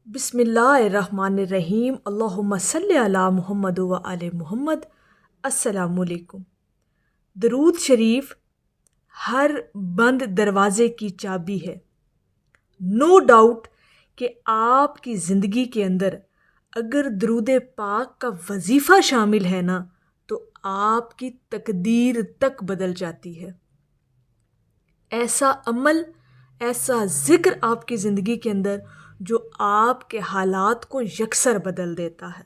بسم اللہ الرحمن الرحیم، اللہم صلی علی محمد و آل محمد۔ السلام علیکم۔ درود شریف ہر بند دروازے کی چابی ہے۔ نو ڈاؤٹ کہ آپ کی زندگی کے اندر اگر درود پاک کا وظیفہ شامل ہے نا تو آپ کی تقدیر تک بدل جاتی ہے۔ ایسا عمل، ایسا ذکر آپ کی زندگی کے اندر جو آپ کے حالات کو یکسر بدل دیتا ہے۔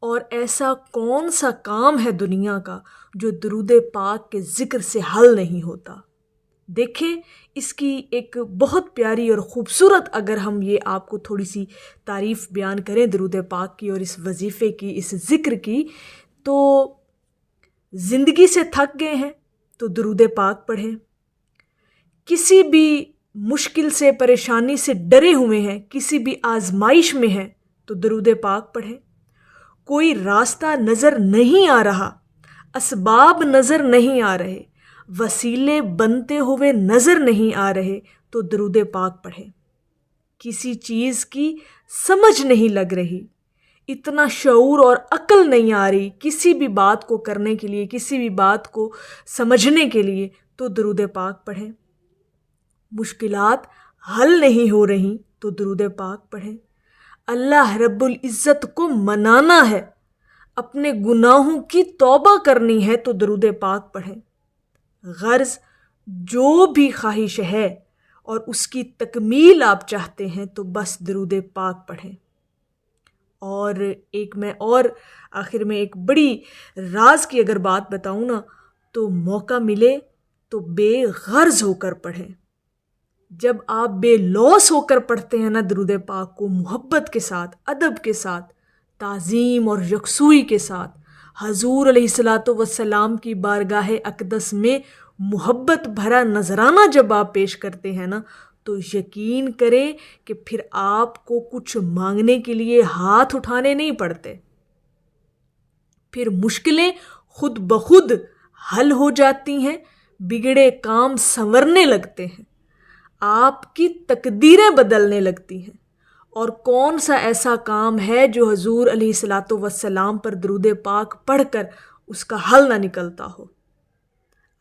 اور ایسا کون سا کام ہے دنیا کا جو درود پاک کے ذکر سے حل نہیں ہوتا؟ دیکھیں، اس کی ایک بہت پیاری اور خوبصورت، اگر ہم یہ آپ کو تھوڑی سی تعریف بیان کریں درود پاک کی اور اس وظیفے کی، اس ذکر کی، تو زندگی سے تھک گئے ہیں تو درود پاک پڑھیں۔ کسی بھی مشکل سے، پریشانی سے ڈرے ہوئے ہیں، کسی بھی آزمائش میں ہیں تو درود پاک پڑھیں۔ کوئی راستہ نظر نہیں آ رہا، اسباب نظر نہیں آ رہے، وسیلے بنتے ہوئے نظر نہیں آ رہے تو درود پاک پڑھیں۔ کسی چیز کی سمجھ نہیں لگ رہی، اتنا شعور اور عقل نہیں آ رہی کسی بھی بات کو کرنے کے لیے، کسی بھی بات کو سمجھنے کے لیے تو درود پاک پڑھیں۔ مشکلات حل نہیں ہو رہی تو درود پاک پڑھیں۔ اللہ رب العزت کو منانا ہے، اپنے گناہوں کی توبہ کرنی ہے تو درود پاک پڑھیں۔ غرض جو بھی خواہش ہے اور اس کی تکمیل آپ چاہتے ہیں تو بس درود پاک پڑھیں۔ اور میں آخر میں ایک بڑی راز کی اگر بات بتاؤں نا تو موقع ملے تو بے غرض ہو کر پڑھیں۔ جب آپ بے لوث ہو کر پڑھتے ہیں نا درود پاک کو، محبت کے ساتھ، ادب کے ساتھ، تعظیم اور یکسوئی کے ساتھ، حضور علیہ الصلاۃ والسلام کی بارگاہ اقدس میں محبت بھرا نذرانہ جب آپ پیش کرتے ہیں نا تو یقین کریں کہ پھر آپ کو کچھ مانگنے کے لیے ہاتھ اٹھانے نہیں پڑتے، پھر مشکلیں خود بخود حل ہو جاتی ہیں، بگڑے کام سنورنے لگتے ہیں، آپ کی تقدیریں بدلنے لگتی ہیں۔ اور کون سا ایسا کام ہے جو حضور علیہ الصلاۃ والسلام پر درود پاک پڑھ کر اس کا حل نہ نکلتا ہو؟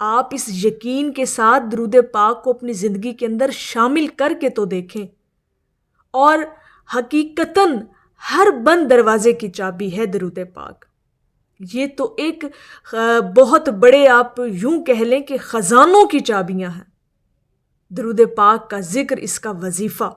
آپ اس یقین کے ساتھ درود پاک کو اپنی زندگی کے اندر شامل کر کے تو دیکھیں، اور حقیقتاً ہر بند دروازے کی چابی ہے درود پاک۔ یہ تو ایک بہت بڑے، آپ یوں کہہ لیں کہ خزانوں کی چابیاں ہیں۔ درود پاک کا ذکر، اس کا وظیفہ،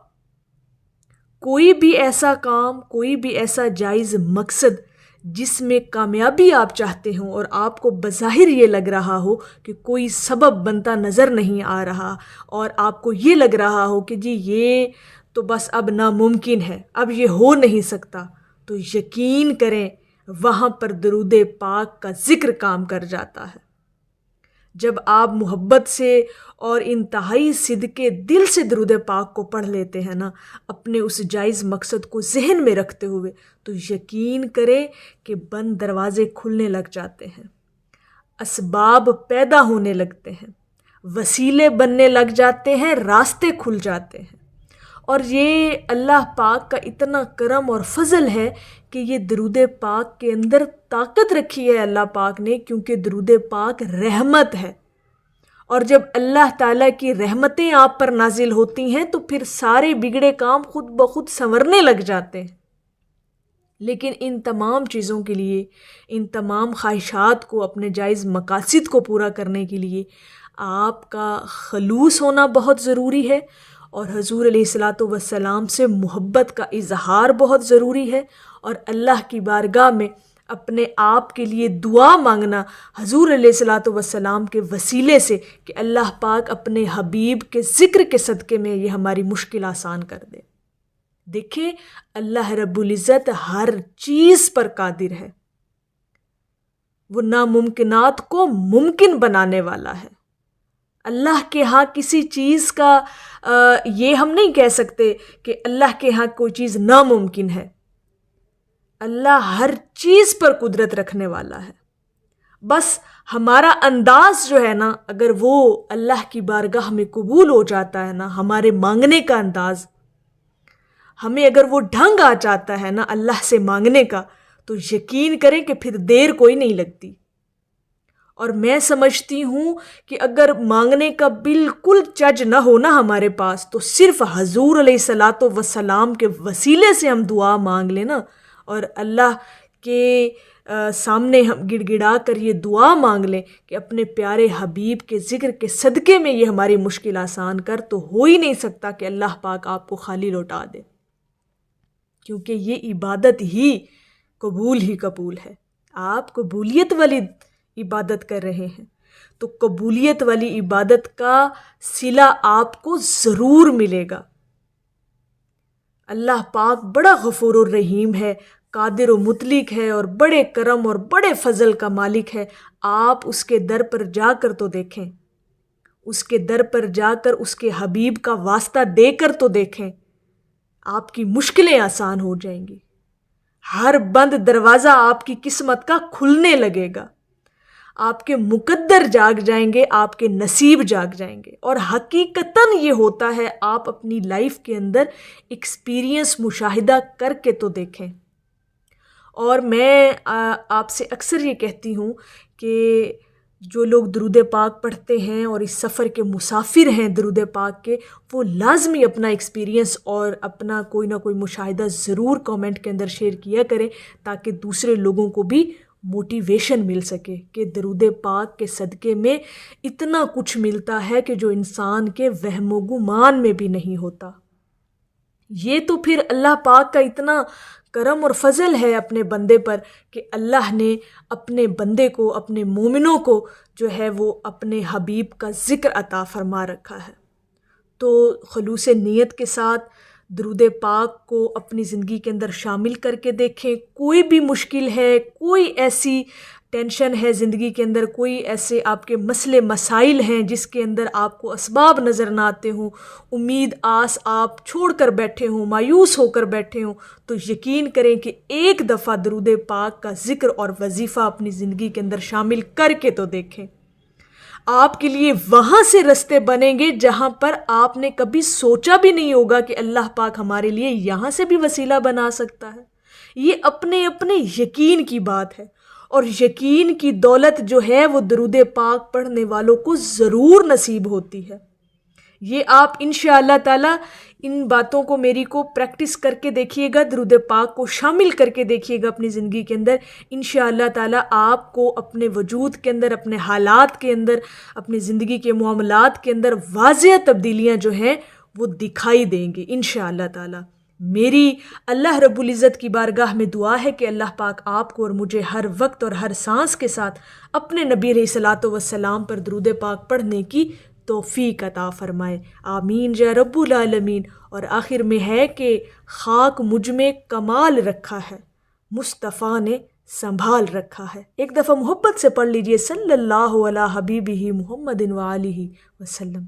کوئی بھی ایسا کام، کوئی بھی ایسا جائز مقصد جس میں کامیابی آپ چاہتے ہوں اور آپ کو بظاہر یہ لگ رہا ہو کہ کوئی سبب بنتا نظر نہیں آ رہا، اور آپ کو یہ لگ رہا ہو کہ جی یہ تو بس اب ناممکن ہے، اب یہ ہو نہیں سکتا، تو یقین کریں وہاں پر درود پاک کا ذکر کام کر جاتا ہے۔ جب آپ محبت سے اور انتہائی صدقے دل سے درود پاک کو پڑھ لیتے ہیں نا، اپنے اس جائز مقصد کو ذہن میں رکھتے ہوئے، تو یقین کریں کہ بند دروازے کھلنے لگ جاتے ہیں، اسباب پیدا ہونے لگتے ہیں، وسیلے بننے لگ جاتے ہیں، راستے کھل جاتے ہیں۔ اور یہ اللہ پاک کا اتنا کرم اور فضل ہے کہ یہ درود پاک کے اندر طاقت رکھی ہے اللہ پاک نے، کیونکہ درود پاک رحمت ہے، اور جب اللہ تعالیٰ کی رحمتیں آپ پر نازل ہوتی ہیں تو پھر سارے بگڑے کام خود بخود سنورنے لگ جاتے ہیں۔ لیکن ان تمام چیزوں کے لیے، ان تمام خواہشات کو، اپنے جائز مقاصد کو پورا کرنے کے لیے آپ کا خلوص ہونا بہت ضروری ہے، اور حضور علیہ الصلاۃ والسلام سے محبت کا اظہار بہت ضروری ہے، اور اللہ کی بارگاہ میں اپنے آپ کے لیے دعا مانگنا حضور علیہ الصلاۃ والسلام کے وسیلے سے کہ اللہ پاک اپنے حبیب کے ذکر کے صدقے میں یہ ہماری مشکل آسان کر دے۔ دیکھیں، اللہ رب العزت ہر چیز پر قادر ہے، وہ ناممکنات کو ممکن بنانے والا ہے۔ اللہ کے ہاں کسی چیز کا یہ ہم نہیں کہہ سکتے کہ اللہ کے ہاں کوئی چیز ناممکن ہے۔ اللہ ہر چیز پر قدرت رکھنے والا ہے، بس ہمارا انداز جو ہے نا، اگر وہ اللہ کی بارگاہ میں قبول ہو جاتا ہے نا، ہمارے مانگنے کا انداز، ہمیں اگر وہ ڈھنگ آ جاتا ہے نا اللہ سے مانگنے کا تو یقین کریں کہ پھر دیر کوئی نہیں لگتی۔ اور میں سمجھتی ہوں کہ اگر مانگنے کا بالکل چج نہ ہونا ہمارے پاس تو صرف حضور علیہ الصلاۃ والسلام کے وسیلے سے ہم دعا مانگ لیں نا اور اللہ کے سامنے ہم گڑ گڑا کر یہ دعا مانگ لیں کہ اپنے پیارے حبیب کے ذکر کے صدقے میں یہ ہماری مشکل آسان کر، تو ہو ہی نہیں سکتا کہ اللہ پاک آپ کو خالی لوٹا دے، کیونکہ یہ عبادت ہی قبول ہے۔ آپ قبولیت والی عبادت کر رہے ہیں تو قبولیت والی عبادت کا صلہ آپ کو ضرور ملے گا۔ اللہ پاک بڑا غفور الرحیم ہے، قادر و مطلق ہے اور بڑے کرم اور بڑے فضل کا مالک ہے۔ آپ اس کے در پر جا کر تو دیکھیں، اس کے در پر جا کر اس کے حبیب کا واسطہ دے کر تو دیکھیں، آپ کی مشکلیں آسان ہو جائیں گی۔ ہر بند دروازہ آپ کی قسمت کا کھلنے لگے گا، آپ کے مقدر جاگ جائیں گے، آپ کے نصیب جاگ جائیں گے۔ اور حقیقتاً یہ ہوتا ہے، آپ اپنی لائف کے اندر ایکسپیرینس مشاہدہ کر کے تو دیکھیں۔ اور میں آپ سے اکثر یہ کہتی ہوں کہ جو لوگ درود پاک پڑھتے ہیں اور اس سفر کے مسافر ہیں درود پاک کے، وہ لازمی اپنا ایکسپیرینس اور اپنا کوئی نہ کوئی مشاہدہ ضرور کامنٹ کے اندر شیئر کیا کریں، تاکہ دوسرے لوگوں کو بھی موٹیویشن مل سکے کہ درود پاک کے صدقے میں اتنا کچھ ملتا ہے کہ جو انسان کے وہم و گمان میں بھی نہیں ہوتا۔ یہ تو پھر اللہ پاک کا اتنا کرم اور فضل ہے اپنے بندے پر کہ اللہ نے اپنے بندے کو، اپنے مومنوں کو جو ہے وہ اپنے حبیب کا ذکر عطا فرما رکھا ہے۔ تو خلوص نیت کے ساتھ درود پاک کو اپنی زندگی کے اندر شامل کر کے دیکھیں۔ کوئی بھی مشکل ہے، کوئی ایسی ٹینشن ہے زندگی کے اندر، کوئی ایسے آپ کے مسئلے مسائل ہیں جس کے اندر آپ کو اسباب نظر نہ آتے ہوں، امید آس آپ چھوڑ کر بیٹھے ہوں، مایوس ہو کر بیٹھے ہوں، تو یقین کریں کہ ایک دفعہ درود پاک کا ذکر اور وظیفہ اپنی زندگی کے اندر شامل کر کے تو دیکھیں۔ آپ کے لیے وہاں سے رستے بنیں گے جہاں پر آپ نے کبھی سوچا بھی نہیں ہوگا کہ اللہ پاک ہمارے لیے یہاں سے بھی وسیلہ بنا سکتا ہے۔ یہ اپنے اپنے یقین کی بات ہے، اور یقین کی دولت جو ہے وہ درود پاک پڑھنے والوں کو ضرور نصیب ہوتی ہے۔ یہ آپ انشاءاللہ تعالی ان باتوں کو میری کو پریکٹس کر کے دیکھیے گا، درود پاک کو شامل کر کے دیکھیے گا اپنی زندگی کے اندر، انشاءاللہ تعالی آپ کو اپنے وجود کے اندر، اپنے حالات کے اندر، اپنی زندگی کے معاملات کے اندر واضح تبدیلیاں جو ہیں وہ دکھائی دیں گی انشاءاللہ تعالی۔ میری اللہ رب العزت کی بارگاہ میں دعا ہے کہ اللہ پاک آپ کو اور مجھے ہر وقت اور ہر سانس کے ساتھ اپنے نبی علیہ الصلاۃ والسلام پر درود پاک پڑھنے کی توفیق عطا فرمائے، آمین یا رب العالمین۔ اور آخر میں ہے کہ خاک مجھ میں کمال رکھا ہے، مصطفیٰ نے سنبھال رکھا ہے۔ ایک دفعہ محبت سے پڑھ لیجئے، صلی اللہ علی حبیبہ محمد وآلہ وسلم۔